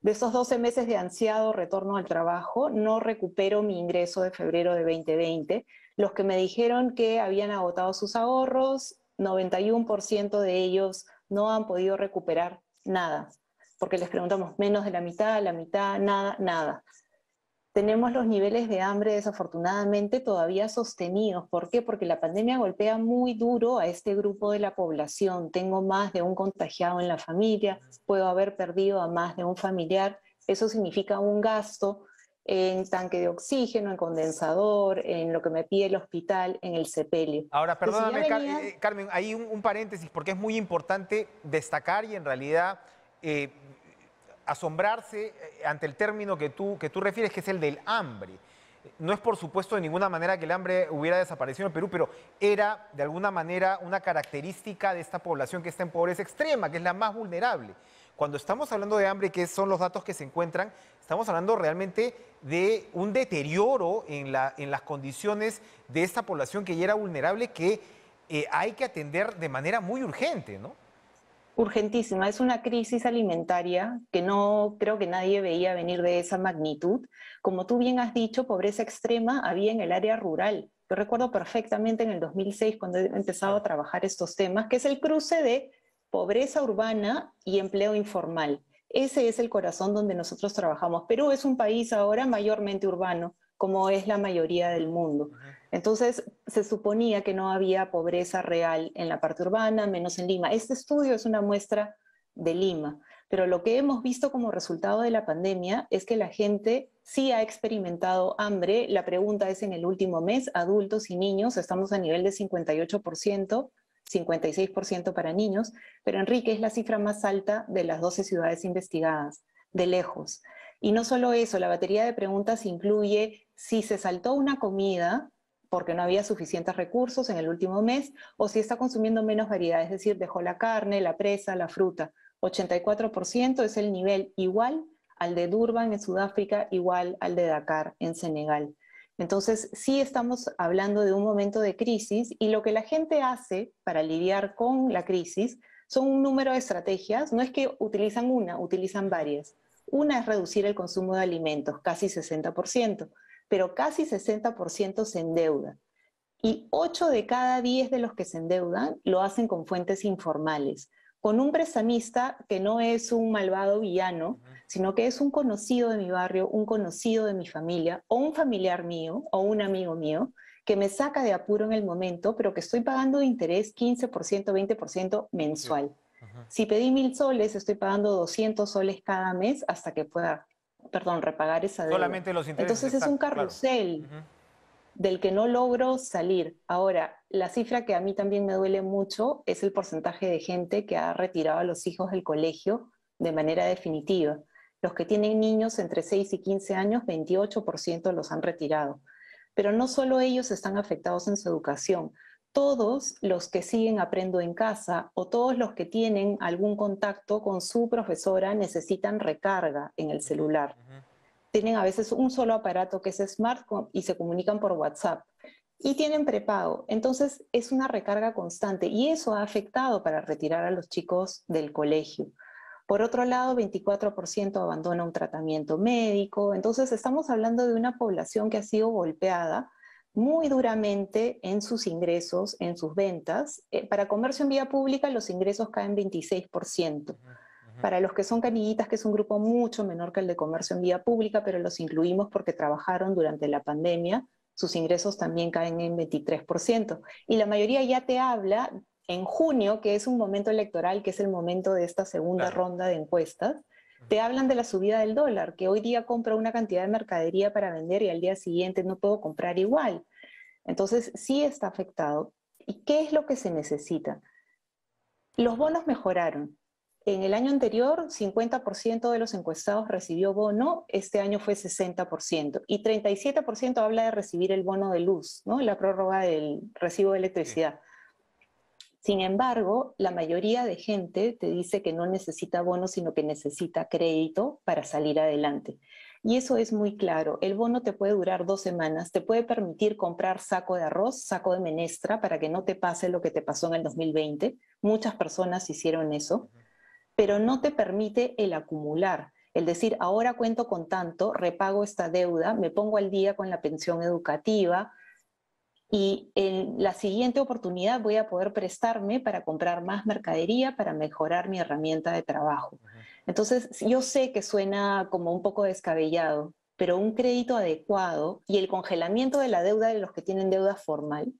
estos 12 meses de ansiado retorno al trabajo. No recupero mi ingreso de febrero de 2020. Los que me dijeron que habían agotado sus ahorros, 91% de ellos no han podido recuperar nada, porque les preguntamos menos de la mitad, nada, nada. Tenemos los niveles de hambre desafortunadamente todavía sostenidos. ¿Por qué? Porque la pandemia golpea muy duro a este grupo de la población. Tengo más de un contagiado en la familia, puedo haber perdido a más de un familiar. Eso significa un gasto en tanque de oxígeno, en condensador, en lo que me pide el hospital, en el sepelio. Ahora, perdóname, Carmen, hay un paréntesis, porque es muy importante destacar y en realidad asombrarse ante el término que tú refieres, que es el del hambre. No es por supuesto de ninguna manera que el hambre hubiera desaparecido en Perú, pero era de alguna manera una característica de esta población que está en pobreza extrema, que es la más vulnerable. Cuando estamos hablando de hambre, que son los datos que se encuentran, estamos hablando realmente de un deterioro en las condiciones de esta población que ya era vulnerable, que hay que atender de manera muy urgente, ¿no? Urgentísima, es una crisis alimentaria que no creo que nadie veía venir de esa magnitud. Como tú bien has dicho, pobreza extrema había en el área rural. Yo recuerdo perfectamente en el 2006 cuando he empezado a trabajar estos temas, que es el cruce de pobreza urbana y empleo informal. Ese es el corazón donde nosotros trabajamos. Perú es un país ahora mayormente urbano, como es la mayoría del mundo. Entonces, se suponía que no había pobreza real en la parte urbana, menos en Lima. Este estudio es una muestra de Lima, pero lo que hemos visto como resultado de la pandemia es que la gente sí ha experimentado hambre. La pregunta es: en el último mes, adultos y niños, estamos a nivel de 58%, 56% para niños, pero Enrique, es la cifra más alta de las 12 ciudades investigadas, de lejos. Y no solo eso, la batería de preguntas incluye si se saltó una comida porque no había suficientes recursos en el último mes, o si está consumiendo menos variedad, es decir, dejó la carne, la presa, la fruta. 84% es el nivel igual al de Durban en Sudáfrica, igual al de Dakar en Senegal. Entonces, sí estamos hablando de un momento de crisis, y lo que la gente hace para lidiar con la crisis son un número de estrategias. No es que utilizan una, utilizan varias. Una es reducir el consumo de alimentos, casi 60%, pero casi 60% se endeuda. Y 8 de cada 10 de los que se endeudan lo hacen con fuentes informales, con un prestamista que no es un malvado villano, sino que es un conocido de mi barrio, un conocido de mi familia, o un familiar mío, o un amigo mío, que me saca de apuro en el momento, pero que estoy pagando de interés 15%, 20% mensual. Si pedí 1.000 soles, estoy pagando 200 soles cada mes hasta que pueda, repagar esa deuda. Solamente los intereses. Entonces es un carrusel, claro, del que no logro salir. Ahora, la cifra que a mí también me duele mucho es el porcentaje de gente que ha retirado a los hijos del colegio de manera definitiva. Los que tienen niños entre 6 y 15 años, 28% los han retirado. Pero no solo ellos están afectados en su educación. Todos los que siguen Aprendo en Casa, o todos los que tienen algún contacto con su profesora, necesitan recarga en el celular. Tienen a veces un solo aparato que es Smart y se comunican por WhatsApp. Y tienen prepago. Entonces es una recarga constante, y eso ha afectado para retirar a los chicos del colegio. Por otro lado, 24% abandona un tratamiento médico. Entonces estamos hablando de una población que ha sido golpeada muy duramente en sus ingresos, en sus ventas. Para comercio en vía pública los ingresos caen 26%. Para los que son canillitas, que es un grupo mucho menor que el de comercio en vía pública, pero los incluimos porque trabajaron durante la pandemia, sus ingresos también caen en 23%. Y la mayoría ya te habla en junio, que es un momento electoral, que es el momento de esta segunda ronda de encuestas, te hablan de la subida del dólar, que hoy día compro una cantidad de mercadería para vender y al día siguiente no puedo comprar igual. Entonces sí está afectado. ¿Y qué es lo que se necesita? Los bonos mejoraron. En el año anterior, 50% de los encuestados recibió bono, este año fue 60%, y 37% habla de recibir el bono de luz, ¿no? La prórroga del recibo de electricidad. Sin embargo, la mayoría de gente te dice que no necesita bono, sino que necesita crédito para salir adelante. Y eso es muy claro. El bono te puede durar 2 semanas, te puede permitir comprar saco de arroz, saco de menestra, para que no te pase lo que te pasó en el 2020. Muchas personas hicieron eso, pero no te permite el acumular. El decir, ahora cuento con tanto, repago esta deuda, me pongo al día con la pensión educativa, y en la siguiente oportunidad voy a poder prestarme para comprar más mercadería, para mejorar mi herramienta de trabajo. Entonces, yo sé que suena como un poco descabellado, pero un crédito adecuado y el congelamiento de la deuda de los que tienen deuda formal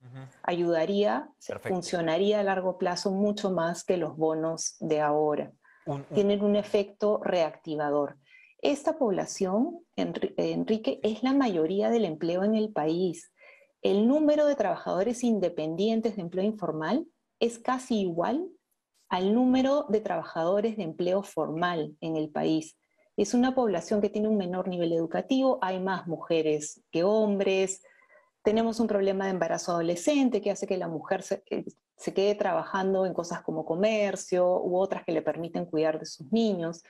ayudaría, funcionaría a largo plazo mucho más que los bonos de ahora. Tienen un efecto reactivador. Esta población, Enrique, es la mayoría del empleo en el país. El número de trabajadores independientes de empleo informal es casi igual al número de trabajadores de empleo formal en el país. Es una población que tiene un menor nivel educativo, hay más mujeres que hombres, tenemos un problema de embarazo adolescente que hace que la mujer se quede trabajando en cosas como comercio u otras que le permiten cuidar de sus niños,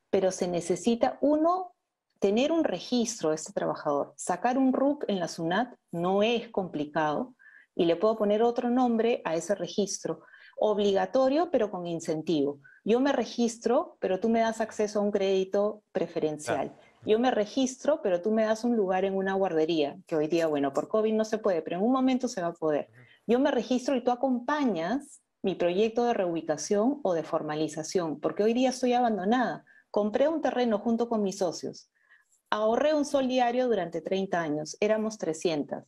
pero se necesita, uno, tener un registro de este trabajador. Sacar un RUC en la SUNAT no es complicado y le puedo poner otro nombre a ese registro. Obligatorio, pero con incentivo. Yo me registro, pero tú me das acceso a un crédito preferencial. Yo me registro, pero tú me das un lugar en una guardería, que hoy día, bueno, por COVID no se puede, pero en un momento se va a poder. Yo me registro y tú acompañas mi proyecto de reubicación o de formalización, porque hoy día estoy abandonada. Compré un terreno junto con mis socios. Ahorré un sol diario durante 30 años, éramos 300.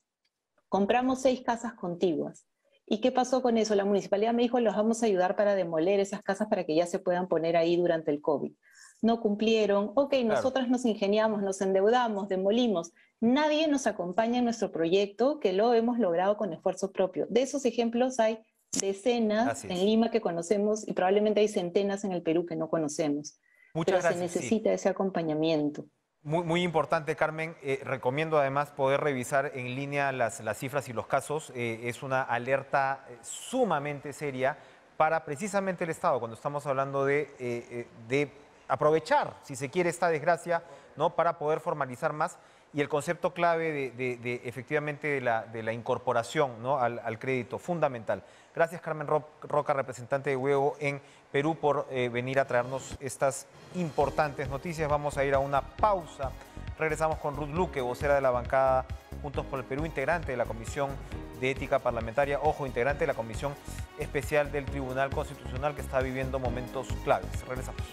Compramos 6 casas contiguas. ¿Y qué pasó con eso? La municipalidad me dijo, los vamos a ayudar para demoler esas casas para que ya se puedan poner ahí durante el COVID. No cumplieron. Ok, Claro. nosotras nos ingeniamos, nos endeudamos, demolimos. Nadie nos acompaña en nuestro proyecto que lo hemos logrado con esfuerzo propio. De esos ejemplos hay decenas en Lima que conocemos y probablemente hay centenas en el Perú que no conocemos. Muchas gracias. Se necesita ese acompañamiento. Muy importante, Carmen. Recomiendo además poder revisar en línea las cifras y los casos. Es una alerta sumamente seria para precisamente el Estado, cuando estamos hablando de aprovechar, si se quiere, esta desgracia, ¿no?, para poder formalizar más. Y el concepto clave efectivamente de la incorporación, ¿no?, al crédito, fundamental. Gracias, Carmen Roca, representante de Huevo en Perú, por venir a traernos estas importantes noticias. Vamos a ir a una pausa. Regresamos con Ruth Luque, vocera de la bancada Juntos por el Perú, integrante de la Comisión de Ética Parlamentaria, integrante de la Comisión Especial del Tribunal Constitucional, que está viviendo momentos claves. Regresamos.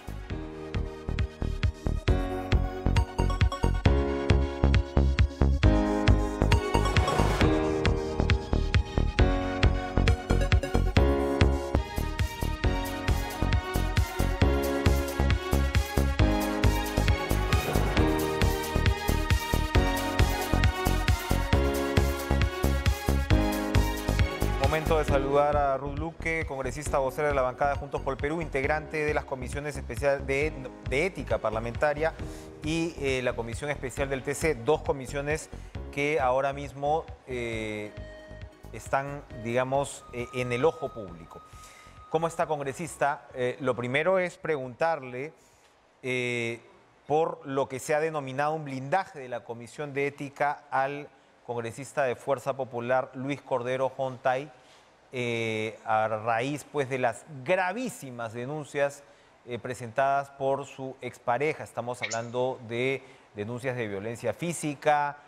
Momento de saludar a Ruth Luque, congresista vocera de la bancada Juntos por el Perú, integrante de las comisiones especiales de ética parlamentaria y la comisión especial del TC, dos comisiones que ahora mismo están, digamos, en el ojo público. ¿Cómo está, congresista? Lo primero es preguntarle por lo que se ha denominado un blindaje de la Comisión de Ética al congresista de Fuerza Popular Luis Cordero Jontay, a raíz pues de las gravísimas denuncias presentadas por su expareja. Estamos hablando de denuncias de violencia física,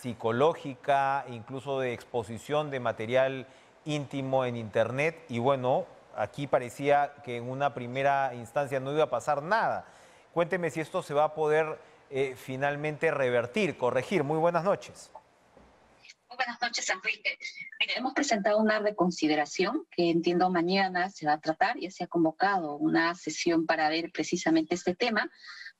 psicológica, incluso de exposición de material íntimo en internet. Y bueno, aquí parecía que en una primera instancia no iba a pasar nada. Cuénteme si esto se va a poder finalmente revertir, corregir. Muy buenas noches. Muy buenas noches, Enrique. Mire, hemos presentado una reconsideración que entiendo mañana se va a tratar. Ya se ha convocado una sesión para ver precisamente este tema.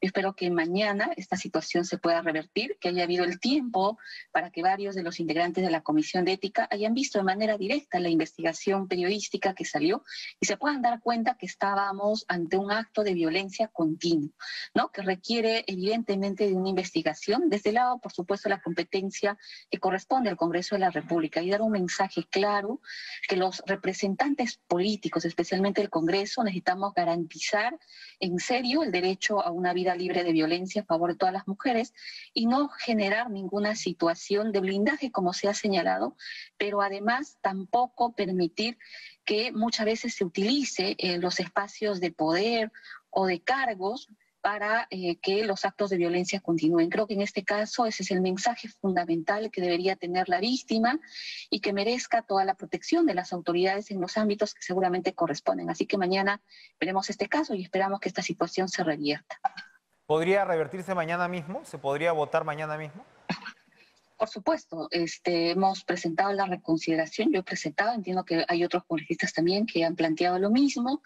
Yo espero que mañana esta situación se pueda revertir, que haya habido el tiempo para que varios de los integrantes de la Comisión de Ética hayan visto de manera directa la investigación periodística que salió y se puedan dar cuenta que estábamos ante un acto de violencia continua, ¿no?, que requiere evidentemente de una investigación. Desde el lado, por supuesto, la competencia que corresponde al Congreso de la República, y dar un mensaje claro que los representantes políticos, especialmente el Congreso, necesitamos garantizar en serio el derecho a una vida libre de violencia a favor de todas las mujeres y no generar ninguna situación de blindaje como se ha señalado, pero además tampoco permitir que muchas veces se utilice los espacios de poder o de cargos para que los actos de violencia continúen. Creo que en este caso ese es el mensaje fundamental que debería tener la víctima y que merezca toda la protección de las autoridades en los ámbitos que seguramente corresponden. Así que mañana veremos este caso y esperamos que esta situación se revierta. ¿Podría revertirse mañana mismo? ¿Se podría votar mañana mismo? Por supuesto, hemos presentado la reconsideración, yo he presentado, entiendo que hay otros congresistas también que han planteado lo mismo,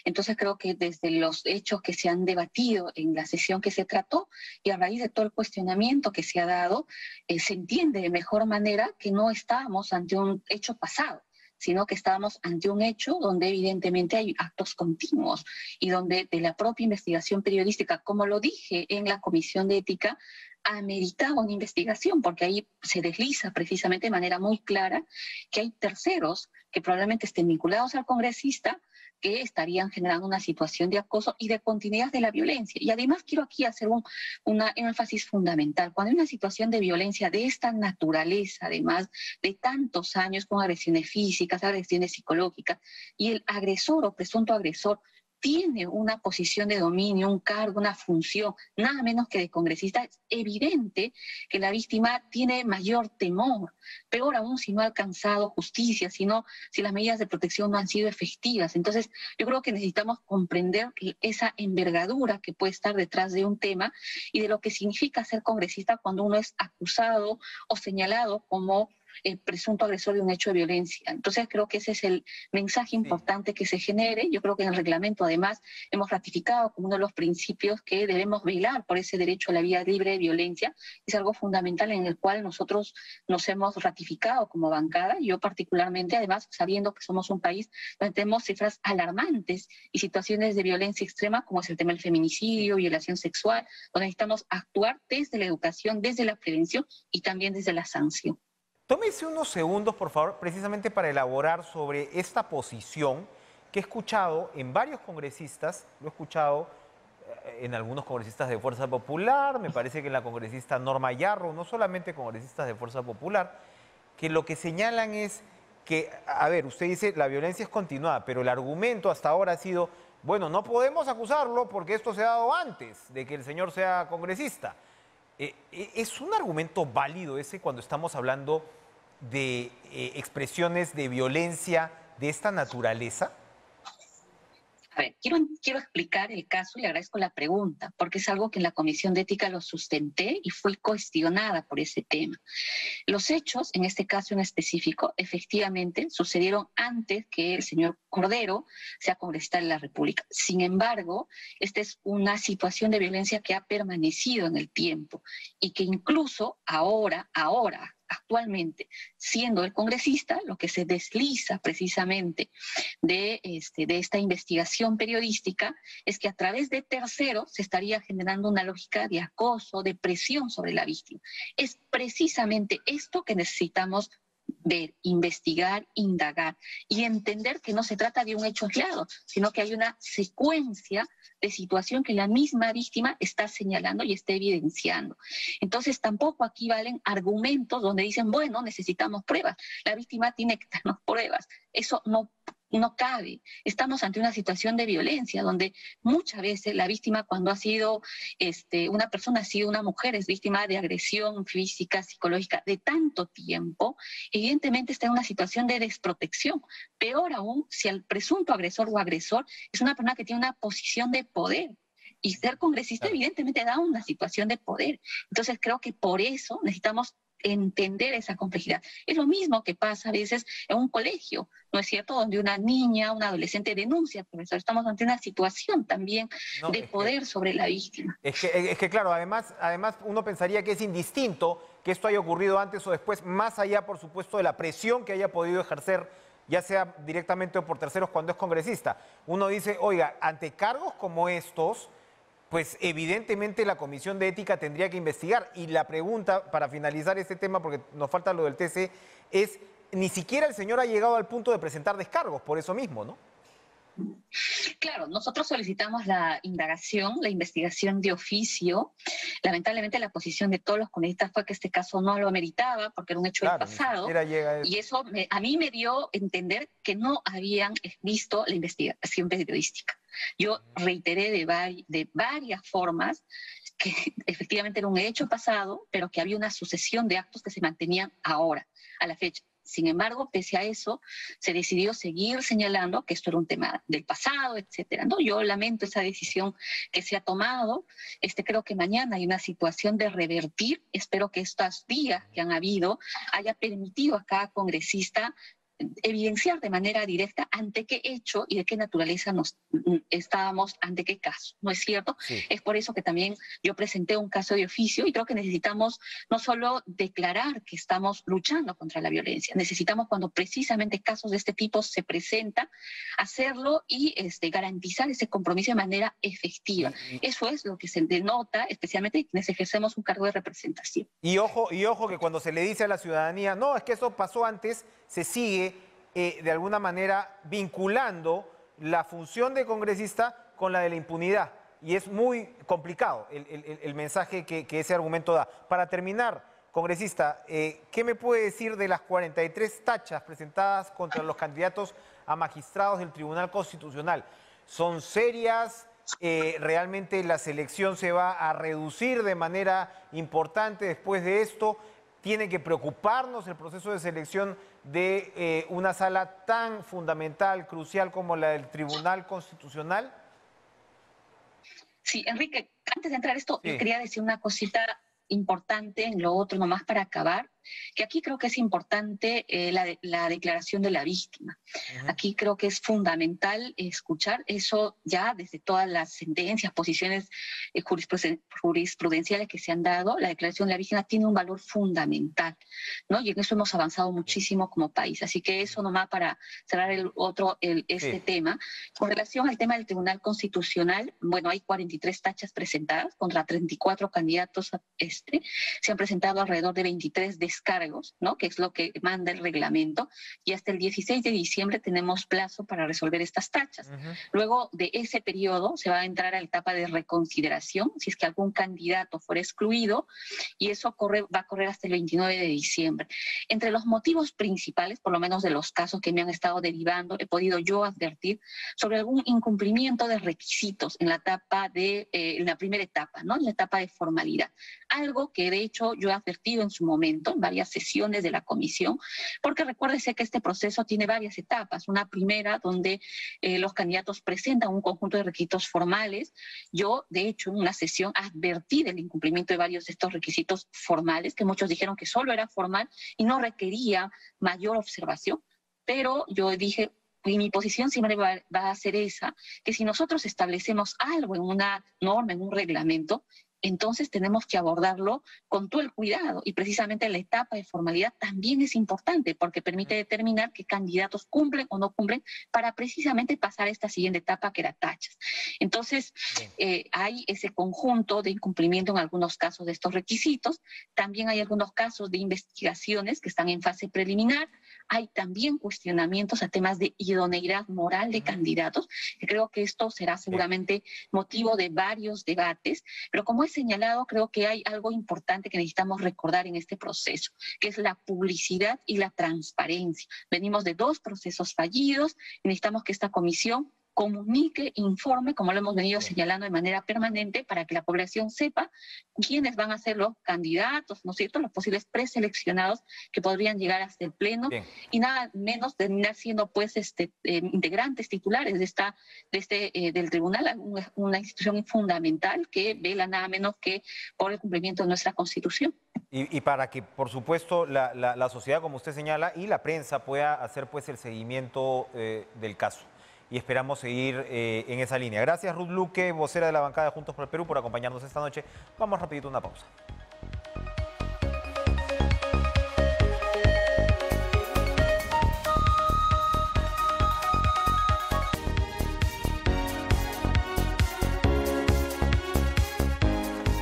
entonces creo que desde los hechos que se han debatido en la sesión que se trató y a raíz de todo el cuestionamiento que se ha dado, se entiende de mejor manera que no estábamos ante un hecho pasado, sino que estábamos ante un hecho donde evidentemente hay actos continuos y donde de la propia investigación periodística, como lo dije en la Comisión de Ética, ameritaba una investigación, porque ahí se desliza precisamente de manera muy clara que hay terceros que probablemente estén vinculados al congresista que estarían generando una situación de acoso y de continuidad de la violencia. Y además quiero aquí hacer un énfasis fundamental. Cuando hay una situación de violencia de esta naturaleza, además de tantos años con agresiones físicas, agresiones psicológicas, y el agresor o presunto agresor tiene una posición de dominio, un cargo, una función, nada menos que de congresista, es evidente que la víctima tiene mayor temor. Peor aún si no ha alcanzado justicia, si las medidas de protección no han sido efectivas. Entonces, yo creo que necesitamos comprender esa envergadura que puede estar detrás de un tema y de lo que significa ser congresista cuando uno es acusado o señalado como el presunto agresor de un hecho de violencia. Entonces creo que ese es el mensaje importante que se genere. Yo creo que en el reglamento además hemos ratificado como uno de los principios que debemos velar por ese derecho a la vida libre de violencia. Es algo fundamental en el cual nosotros nos hemos ratificado como bancada. Yo particularmente, además, sabiendo que somos un país donde tenemos cifras alarmantes y situaciones de violencia extrema como es el tema del feminicidio, violación sexual, donde necesitamos actuar desde la educación, desde la prevención y también desde la sanción. Tómese unos segundos, por favor, precisamente para elaborar sobre esta posición que he escuchado en varios congresistas, lo he escuchado en algunos congresistas de Fuerza Popular, me parece que en la congresista Norma Yarro, no solamente congresistas de Fuerza Popular, que lo que señalan es que, a ver, usted dice la violencia es continuada, pero el argumento hasta ahora ha sido, bueno, no podemos acusarlo porque esto se ha dado antes de que el señor sea congresista. ¿Es un argumento válido ese cuando estamos hablando de expresiones de violencia de esta naturaleza? A ver, quiero explicar el caso y le agradezco la pregunta, porque es algo que en la Comisión de Ética lo sustenté y fui cuestionada por ese tema. Los hechos, en este caso en específico, efectivamente sucedieron antes que el señor Cordero sea congresista de la República. Sin embargo, esta es una situación de violencia que ha permanecido en el tiempo y que incluso ahora, actualmente, siendo el congresista, lo que se desliza precisamente de esta investigación periodística es que a través de terceros se estaría generando una lógica de acoso, de presión sobre la víctima. Es precisamente esto que necesitamos ver, investigar, indagar y entender que no se trata de un hecho aislado, sino que hay una secuencia de situación que la misma víctima está señalando y está evidenciando. Entonces tampoco aquí valen argumentos donde dicen, bueno, necesitamos pruebas, la víctima tiene que darnos pruebas. Eso no cabe. Estamos ante una situación de violencia donde muchas veces la víctima, cuando ha sido una persona, ha sido una mujer, es víctima de agresión física, psicológica de tanto tiempo, evidentemente está en una situación de desprotección. Peor aún si el presunto agresor o agresor es una persona que tiene una posición de poder. Y ser congresista evidentemente da una situación de poder. Entonces creo que por eso necesitamos entender esa complejidad. Es lo mismo que pasa a veces en un colegio, ¿no es cierto?, donde una niña, un adolescente denuncia, profesor. Estamos ante una situación también de poder sobre la víctima. Es que claro, además uno pensaría que es indistinto que esto haya ocurrido antes o después, más allá, por supuesto, de la presión que haya podido ejercer, ya sea directamente o por terceros cuando es congresista. Uno dice, oiga, ante cargos como estos, pues evidentemente la Comisión de Ética tendría que investigar. Y la pregunta, para finalizar este tema, porque nos falta lo del TC, es, ni siquiera el señor ha llegado al punto de presentar descargos, por eso mismo, ¿no? Claro, nosotros solicitamos la indagación, la investigación de oficio. Lamentablemente la posición de todos los congresistas fue que este caso no lo ameritaba porque era un hecho del pasado. Y eso a mí me dio a entender que no habían visto la investigación periodística. Yo reiteré de varias formas que efectivamente era un hecho pasado, pero que había una sucesión de actos que se mantenían ahora, a la fecha. Sin embargo, pese a eso, se decidió seguir señalando que esto era un tema del pasado, etcétera, ¿no? Yo lamento esa decisión que se ha tomado. Creo que mañana hay una situación de revertir. Espero que estos días que han habido haya permitido a cada congresista evidenciar de manera directa ante qué hecho y de qué naturaleza estábamos, ante qué caso, ¿no es cierto? Sí. Es por eso que también yo presenté un caso de oficio y creo que necesitamos no solo declarar que estamos luchando contra la violencia, necesitamos cuando precisamente casos de este tipo se presentan, hacerlo y garantizar ese compromiso de manera efectiva. Eso es lo que se denota, especialmente quienes ejercemos un cargo de representación. Y ojo que cuando se le dice a la ciudadanía, no, es que eso pasó antes, se sigue de alguna manera vinculando la función de congresista con la de la impunidad. Y es muy complicado el mensaje que ese argumento da. Para terminar, congresista, ¿qué me puede decir de las 43 tachas presentadas contra los candidatos a magistrados del Tribunal Constitucional? son serias. Realmente la selección se va a reducir de manera importante después de esto. Tiene que preocuparnos el proceso de selección de una sala tan fundamental, crucial como la del Tribunal Constitucional. Sí, Enrique, antes de entrar a esto, Sí. yo quería decir una cosita importante en lo otro, nomás para acabar, que aquí creo que es importante la declaración de la víctima. Aquí creo que es fundamental escuchar eso ya desde todas las sentencias, posiciones jurisprudenciales que se han dado. La declaración de la víctima tiene un valor fundamental, ¿no? Y en eso hemos avanzado muchísimo como país. Así que eso nomás para cerrar este tema. Con relación al tema del Tribunal Constitucional, bueno, hay 43 tachas presentadas contra 34 candidatos. Se han presentado alrededor de 23 descargos, ¿no? Que es lo que manda el reglamento, y hasta el 16 de diciembre tenemos plazo para resolver estas tachas. Luego de ese periodo se va a entrar a la etapa de reconsideración, si es que algún candidato fuera excluido, y eso va a correr hasta el 29 de diciembre. Entre los motivos principales, por lo menos de los casos que me han estado derivando, he podido yo advertir sobre algún incumplimiento de requisitos en la etapa en la primera etapa, ¿no? En la etapa de formalidad. Algo que de hecho yo he advertido en su momento, en varias sesiones de la comisión, porque recuérdese que este proceso tiene varias etapas. Una primera donde los candidatos presentan un conjunto de requisitos formales. Yo, de hecho, en una sesión advertí del incumplimiento de varios de estos requisitos formales, que muchos dijeron que solo era formal y no requería mayor observación, pero yo dije, y mi posición siempre va a ser esa, que si nosotros establecemos algo en una norma, en un reglamento, entonces tenemos que abordarlo con todo el cuidado, y precisamente la etapa de formalidad también es importante porque permite determinar qué candidatos cumplen o no cumplen para precisamente pasar a esta siguiente etapa, que era tachas. Entonces hay ese conjunto de incumplimiento en algunos casos de estos requisitos. También hay algunos casos de investigaciones que están en fase preliminar. Hay también cuestionamientos a temas de idoneidad moral de candidatos, que creo que esto será seguramente motivo de varios debates, pero como he señalado, creo que hay algo importante que necesitamos recordar en este proceso, que es la publicidad y la transparencia. Venimos de 2 procesos fallidos y necesitamos que esta comisión comunique, informe, como lo hemos venido señalando de manera permanente, para que la población sepa quiénes van a ser los candidatos, ¿no es cierto?, los posibles preseleccionados que podrían llegar hasta el Pleno. Y nada menos terminar siendo pues integrantes titulares del tribunal, una institución fundamental que vela nada menos que por el cumplimiento de nuestra Constitución. Y para que, por supuesto, la sociedad, como usted señala, y la prensa pueda hacer pues el seguimiento del caso. Y esperamos seguir en esa línea. Gracias, Ruth Luque, vocera de la bancada de Juntos por el Perú, por acompañarnos esta noche. Vamos rapidito a una pausa.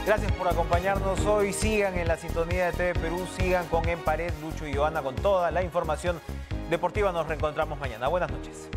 Gracias por acompañarnos hoy. Sigan en la sintonía de TV Perú, sigan con En Pared, Lucho y Joana con toda la información deportiva. Nos reencontramos mañana. Buenas noches.